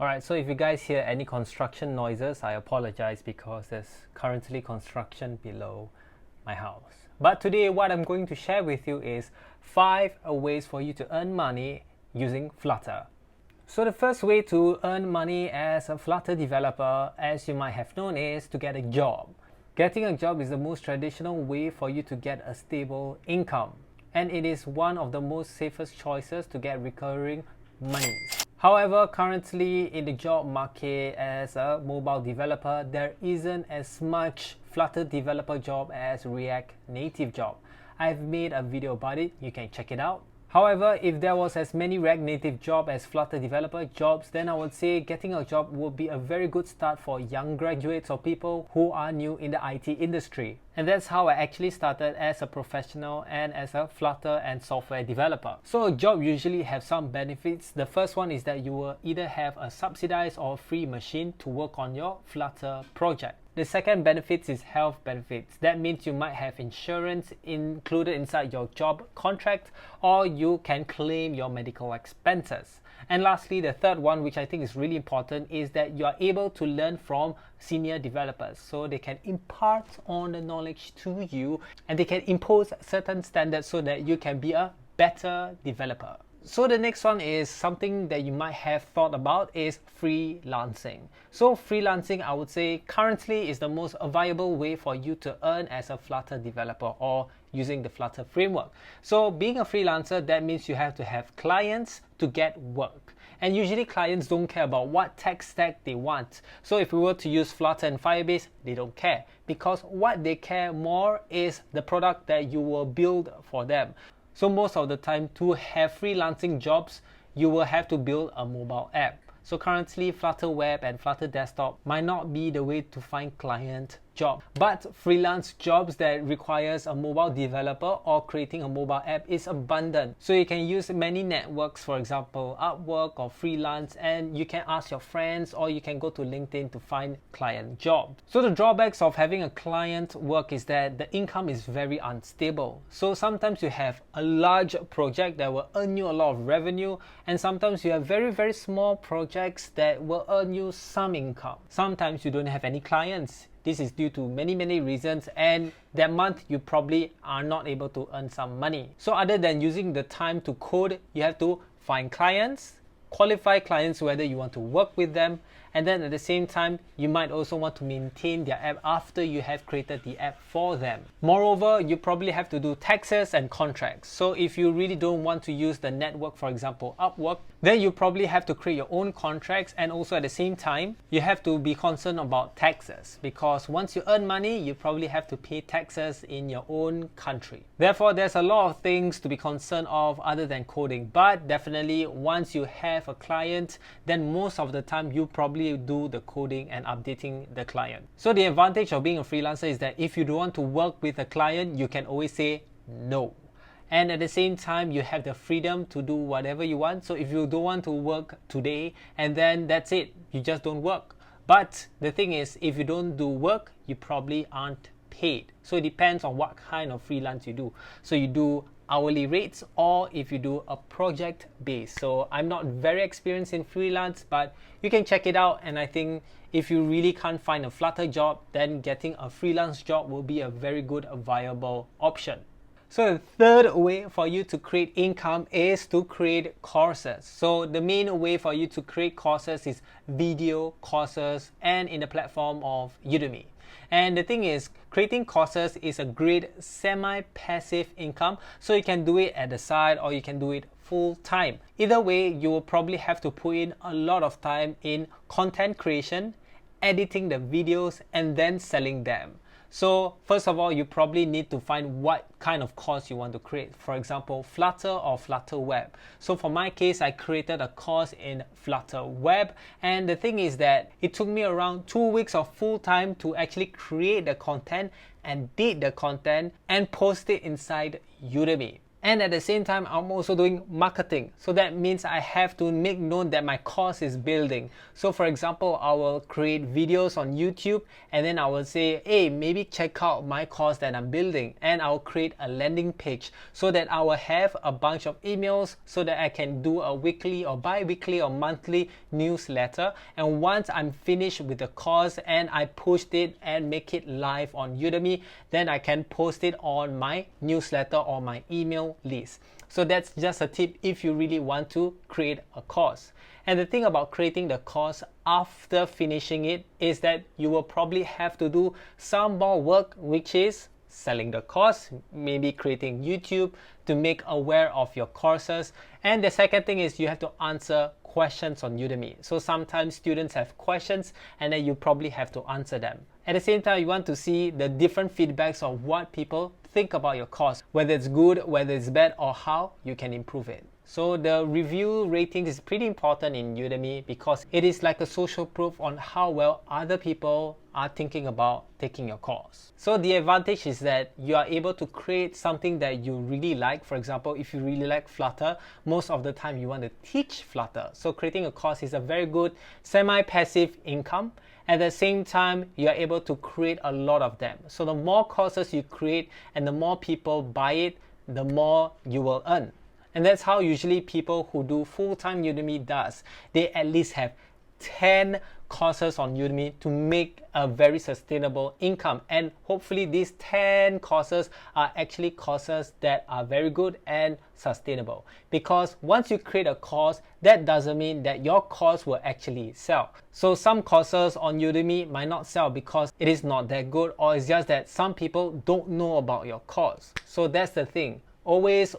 Alright, so if you guys hear any construction noises, I apologize because there's currently construction below my house. But today what I'm going to share with you is 5 ways for you to earn money using Flutter. So the first way to earn money as a Flutter developer, as you might have known, is to get a job. Getting a job is the most traditional way for you to get a stable income, and it is one of the most safest choices to get recurring monies. However, currently in the job market as a mobile developer, there isn't as much Flutter developer job as React Native job. I've made a video about it, you can check it out. However, if there was as many React Native jobs as Flutter developer jobs, then I would say getting a job would be a very good start for young graduates or people who are new in the IT industry. And that's how I actually started as a professional and as a Flutter and software developer. So a job usually have some benefits. The first one is that you will either have a subsidized or free machine to work on your Flutter project. The second benefit is health benefits. That means you might have insurance included inside your job contract, or you can claim your medical expenses. And lastly, the third one, which I think is really important, is that you are able to learn from senior developers. So they can impart on the knowledge to you and they can impose certain standards so that you can be a better developer. So the next one is something that you might have thought about, is freelancing. So freelancing, I would say, currently is the most viable way for you to earn as a Flutter developer or using the Flutter framework. So being a freelancer, that means you have to have clients to get work. And usually clients don't care about what tech stack they want. So if we were to use Flutter and Firebase, they don't care, because what they care more is the product that you will build for them. So most of the time, to have freelancing jobs, you will have to build a mobile app. So currently, Flutter Web and Flutter Desktop might not be the way to find client job. But freelance jobs that requires a mobile developer or creating a mobile app is abundant. So you can use many networks, for example, Upwork or Freelance, and you can ask your friends or you can go to LinkedIn to find client jobs. So the drawbacks of having a client work is that the income is very unstable. So sometimes you have a large project that will earn you a lot of revenue, and sometimes you have very small projects that will earn you some income. Sometimes you don't have any clients. This is due to many reasons, and that month you probably are not able to earn some money. So other than using the time to code, you have to find clients, qualify clients whether you want to work with them, and then at the same time you might also want to maintain their app after you have created the app for them. Moreover, you probably have to do taxes and contracts. So if you really don't want to use the network, for example Upwork, then you probably have to create your own contracts, and also at the same time you have to be concerned about taxes, because once you earn money you probably have to pay taxes in your own country. Therefore, there's a lot of things to be concerned of other than coding. But definitely once you have a client, then most of the time you probably do the coding and updating the client. So the advantage of being a freelancer is that if you don't want to work with a client, you can always say no. And at the same time, you have the freedom to do whatever you want. So if you don't want to work today, and then that's it, you just don't work. But the thing is, if you don't do work, you probably aren't paid. So it depends on what kind of freelance you do. So you do hourly rates, or if you do a project base. So I'm not very experienced in freelance, but you can check it out. And I think if you really can't find a Flutter job, then getting a freelance job will be a very good, viable option. So the third way for you to create income is to create courses. So the main way for you to create courses is video courses and in the platform of Udemy. And the thing is, creating courses is a great semi-passive income. So you can do it at the side or you can do it full time. Either way, you will probably have to put in a lot of time in content creation, editing the videos, and then selling them. So first of all, you probably need to find what kind of course you want to create. For example, Flutter or Flutter Web. So for my case, I created a course in Flutter Web. And the thing is that it took me around 2 weeks of full time to actually create the content and edit the content and post it inside Udemy. And at the same time, I'm also doing marketing. So that means I have to make known that my course is building. So for example, I will create videos on YouTube and then I will say, hey, maybe check out my course that I'm building. And I'll create a landing page so that I will have a bunch of emails so that I can do a weekly or bi-weekly or monthly newsletter. And once I'm finished with the course and I pushed it and make it live on Udemy, then I can post it on my newsletter or my email list. So that's just a tip if you really want to create a course. And the thing about creating the course after finishing it is that you will probably have to do some more work, which is selling the course, maybe creating YouTube to make aware of your courses. And the second thing is you have to answer questions on Udemy. So sometimes students have questions and then you probably have to answer them. At the same time, you want to see the different feedbacks of what people think about your course, whether it's good, whether it's bad, or how you can improve it. So the review ratings is pretty important in Udemy because it is like a social proof on how well other people are thinking about taking your course. So the advantage is that you are able to create something that you really like. For example, if you really like Flutter, most of the time you want to teach Flutter. So creating a course is a very good semi-passive income. At the same time, you are able to create a lot of them. So the more courses you create and the more people buy it, the more you will earn. And that's how usually people who do full-time Udemy does. They at least have 10 courses on Udemy to make a very sustainable income. And hopefully these 10 courses are actually courses that are very good and sustainable. Because once you create a course, that doesn't mean that your course will actually sell. So some courses on Udemy might not sell because it is not that good, or it's just that some people don't know about your course. So that's the thing. Always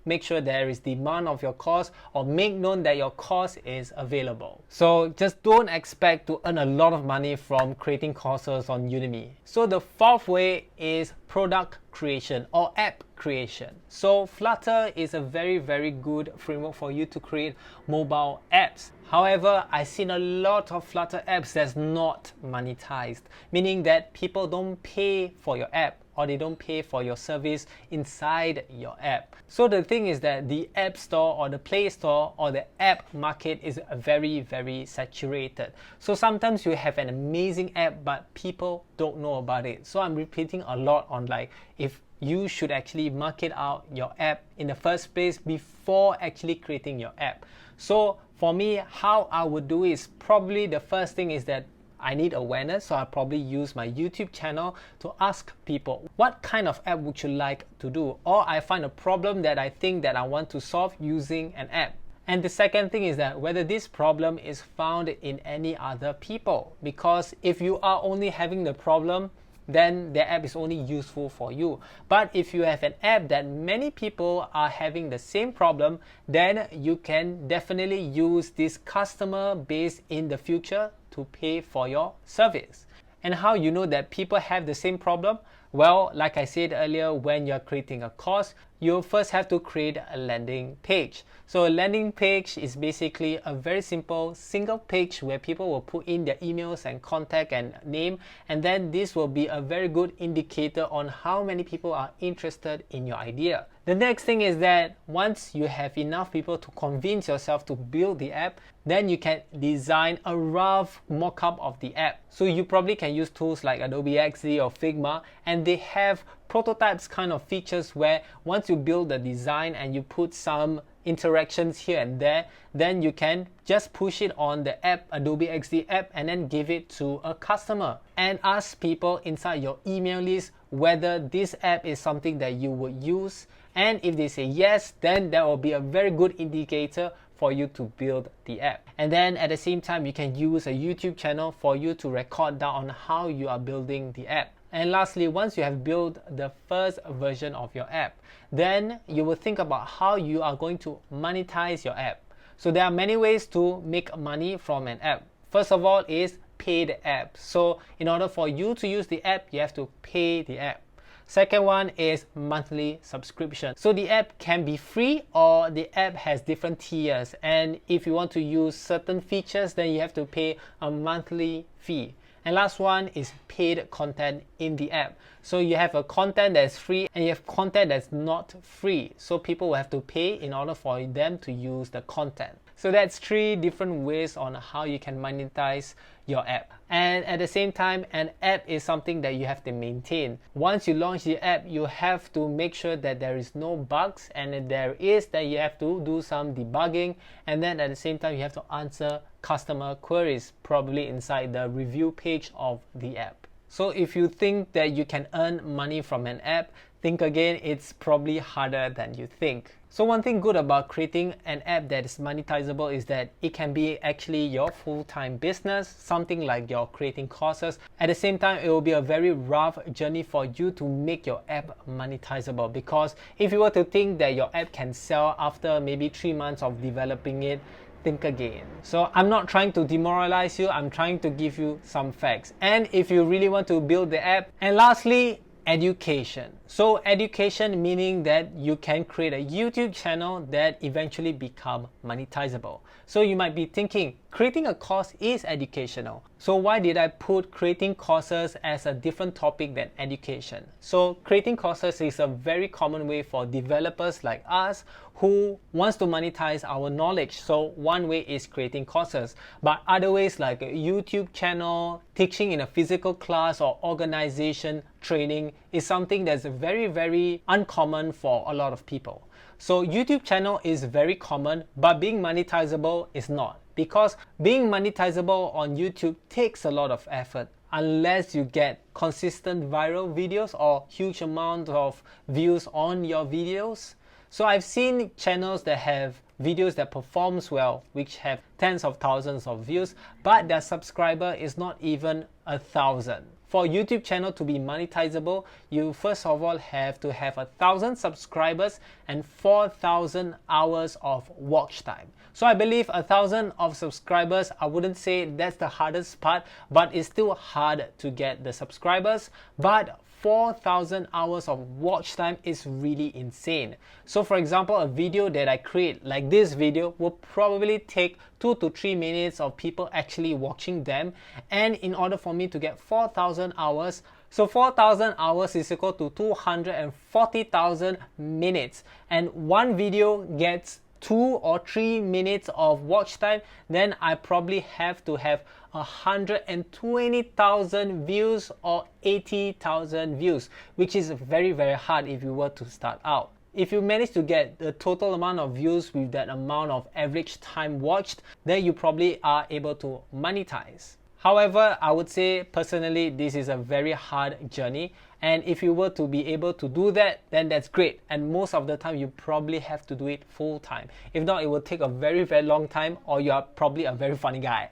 make sure there is demand of your course, or make known that your course is available. So just don't expect to earn a lot of money from creating courses on Udemy. So the fourth way is product creation or app creation. So Flutter is a very good framework for you to create mobile apps. However, I've seen a lot of Flutter apps that's not monetized, meaning that people don't pay for your app, or they don't pay for your service inside your app. So the thing is that the App Store or the Play Store or the app market is very saturated. So sometimes you have an amazing app but people don't know about it. So I'm repeating a lot on like if you should actually market out your app in the first place before actually creating your app. So for me, how I would do is probably the first thing is that I need awareness, so I'll probably use my YouTube channel to ask people, what kind of app would you like to do? Or I find a problem that I think that I want to solve using an app. And the second thing is that whether this problem is found in any other people. Because if you are only having the problem, then the app is only useful for you. But if you have an app that many people are having the same problem, then you can definitely use this customer base in the future to pay for your service. And how you know that people have the same problem? Well, like I said earlier, when you're creating a course, you first have to create a landing page. So a landing page is basically a very simple single page where people will put in their emails and contact and name, and then this will be a very good indicator on how many people are interested in your idea. The next thing is that once you have enough people to convince yourself to build the app, then you can design a rough mock-up of the app. So you probably can use tools like Adobe XD or Figma, and they have prototypes kind of features where once you build the design and you put some interactions here and there, then you can just push it on the app, Adobe XD app, and then give it to a customer and ask people inside your email list whether this app is something that you would use. And if they say yes, then that will be a very good indicator for you to build the app. And then at the same time, you can use a YouTube channel for you to record down on how you are building the app. And lastly, once you have built the first version of your app, then you will think about how you are going to monetize your app. So there are many ways to make money from an app. First of all is paid app. So in order for you to use the app, you have to pay the app. Second one is monthly subscription. So the app can be free or the app has different tiers. And if you want to use certain features, then you have to pay a monthly fee. And last one is paid content in the app. So you have a content that's free and you have content that's not free. So people will have to pay in order for them to use the content. So that's 3 different ways on how you can monetize your app. And at the same time, an app is something that you have to maintain. Once you launch the app, you have to make sure that there is no bugs, and if there is, then you have to do some debugging, and then at the same time you have to answer customer queries, probably inside the review page of the app. So if you think that you can earn money from an app, think again, it's probably harder than you think. So one thing good about creating an app that is monetizable is that it can be actually your full-time business, something like you're creating courses. At the same time, it will be a very rough journey for you to make your app monetizable, because if you were to think that your app can sell after maybe 3 months of developing it, think again. So I'm not trying to demoralize you, I'm trying to give you some facts. And if you really want to build the app, and lastly, education. So education meaning that you can create a YouTube channel that eventually become monetizable. So you might be thinking, creating a course is educational. So why did I put creating courses as a different topic than education? So creating courses is a very common way for developers like us who wants to monetize our knowledge. So one way is creating courses, but other ways like a YouTube channel, teaching in a physical class, or organization training is something that's very uncommon for a lot of people. So YouTube channel is very common, but being monetizable is not, because being monetizable on YouTube takes a lot of effort unless you get consistent viral videos or huge amount of views on your videos. So I've seen channels that have videos that performs well, which have tens of thousands of views, but their subscriber is not even 1,000. For a YouTube channel to be monetizable, you first of all have to have 1,000 subscribers and 4,000 hours of watch time. So I believe 1,000 of subscribers, I wouldn't say that's the hardest part, but it's still hard to get the subscribers. But 4,000 hours of watch time is really insane. So for example, a video that I create like this video will probably take 2 to 3 minutes of people actually watching them, and in order for me to get 4,000 hours, so 4,000 hours is equal to 240,000 minutes, and one video gets 2 or 3 minutes of watch time, then I probably have to have 120,000 views or 80,000 views, which is very hard if you were to start out. If you manage to get the total amount of views with that amount of average time watched, then you probably are able to monetize. However, I would say personally, this is a very hard journey, and if you were to be able to do that, then that's great, and most of the time you probably have to do it full time. If not, it will take a very long time, or you are probably a very funny guy.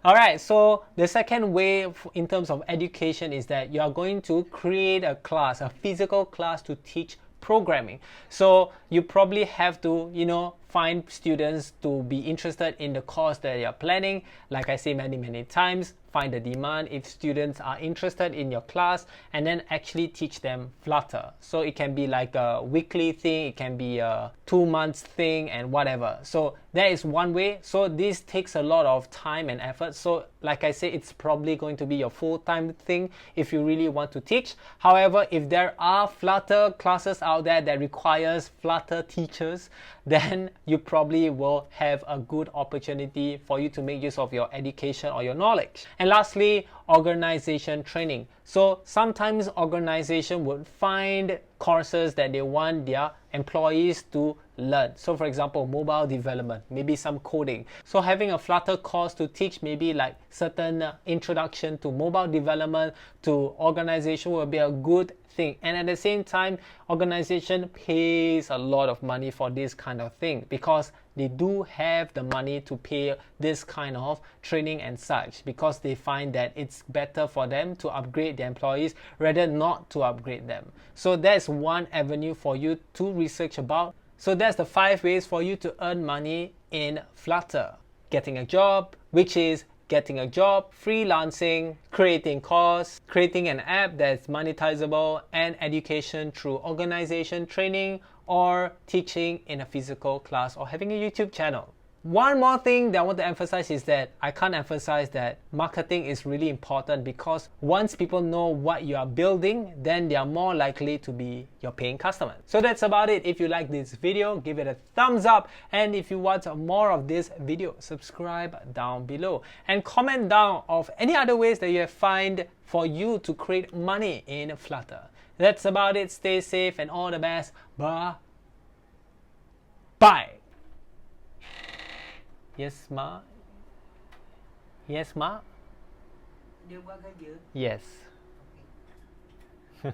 Alright, so the second way in terms of education is that you are going to create a class, a physical class to teach programming. So you probably have to, find students to be interested in the course that you're planning. Like I say many times, find the demand if students are interested in your class, and then actually teach them Flutter. So it can be like a weekly thing, it can be a 2 months thing, and whatever. So that is one way. So this takes a lot of time and effort. So like I say, it's probably going to be your full-time thing if you really want to teach. However, if there are Flutter classes out there that requires Flutter teachers, then you probably will have a good opportunity for you to make use of your education or your knowledge. And lastly, organization training. So sometimes organization would find courses that they want their employees to learn. So for example, mobile development, maybe some coding. So having a Flutter course to teach maybe like certain introduction to mobile development to organization will be a good thing. And at the same time, organization pays a lot of money for this kind of thing, because they do have the money to pay this kind of training and such, because they find that it's better for them to upgrade their employees rather not to upgrade them. So that's one avenue for you to research about. So that's the 5 ways for you to earn money in Flutter. Getting a job, which is getting a job, freelancing, creating course, creating an app that's monetizable, and education through organization training or teaching in a physical class or having a YouTube channel. One more thing that I want to emphasize is that I can't emphasize that marketing is really important, because once people know what you are building, then they are more likely to be your paying customers. So that's about it. If you like this video, give it a thumbs up, and if you want more of this video, subscribe down below and comment down of any other ways that you have found for you to create money in Flutter. That's about it. Stay safe and all the best. Bye. Yes, Ma. Yes, Ma. Đưa qua cái giữa. Yes. Okay.